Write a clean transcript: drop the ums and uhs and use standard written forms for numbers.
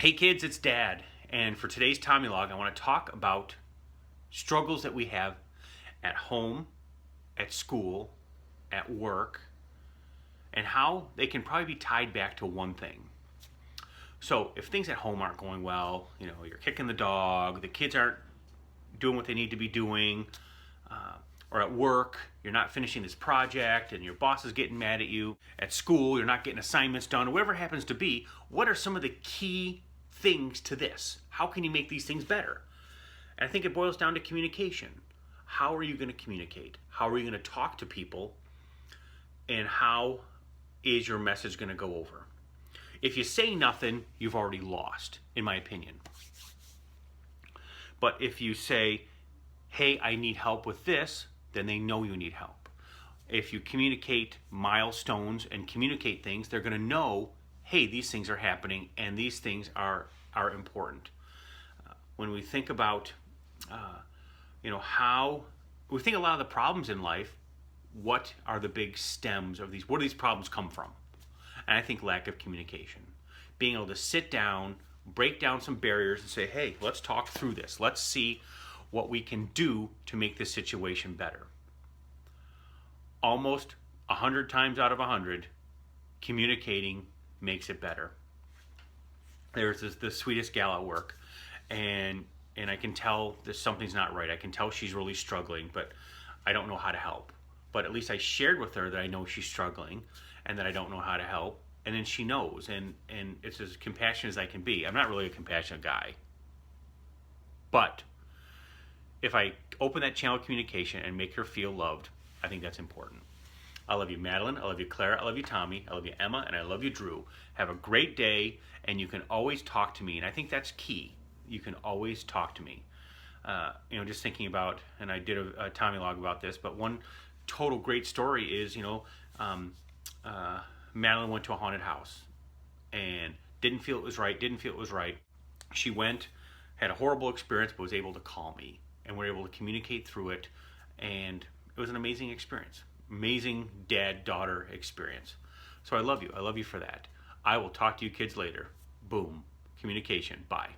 Hey kids, it's Dad, and for today's TommyLog, I want to talk about struggles that we have at home, at school, at work, and how they can probably be tied back to one thing. So if things at home aren't going well, you're kicking the dog, the kids aren't doing what they need to be doing, or at work, you're not finishing this project and your boss is getting mad at you. At school, you're not getting assignments done, or whatever it happens to be, what are some of the key things to this? How can you make these things better? And I think it boils down to communication. How are you going to communicate? How are you going to talk to people? And how is your message going to go over? If you say nothing, you've already lost, in my opinion. But if you say, hey, I need help with this, then they know you need help. If you communicate milestones and communicate things, they're going to know, hey, these things are happening and these things are important. When we think about, how we think a lot of the problems in life, what are the big stems of these? Where do these problems come from? And I think lack of communication. Being able to sit down, break down some barriers and say, hey, let's talk through this. Let's see what we can do to make this situation better. Almost 100 times out of 100, communicating makes it better. There's the sweetest gal at work, and I can tell that something's not right. I can tell she's really struggling, but I don't know how to help. But at least I shared with her that I know she's struggling and that I don't know how to help, and then she knows, and it's as compassionate as I can be. I'm not really a compassionate guy, but if I open that channel of communication and make her feel loved, I think that's important. I love you, Madeline. I love you, Clara. I love you, Tommy. I love you, Emma. And I love you, Drew. Have a great day, and you can always talk to me. And I think that's key. You can always talk to me. Just thinking about, and I did a TommyLog about this, but one total great story is, Madeline went to a haunted house and didn't feel it was right. She went, had a horrible experience, but was able to call me. And we're able to communicate through it, and it was an amazing experience. Amazing dad-daughter experience. So I love you. I love you for that. I will talk to you kids later. Boom. Communication. Bye.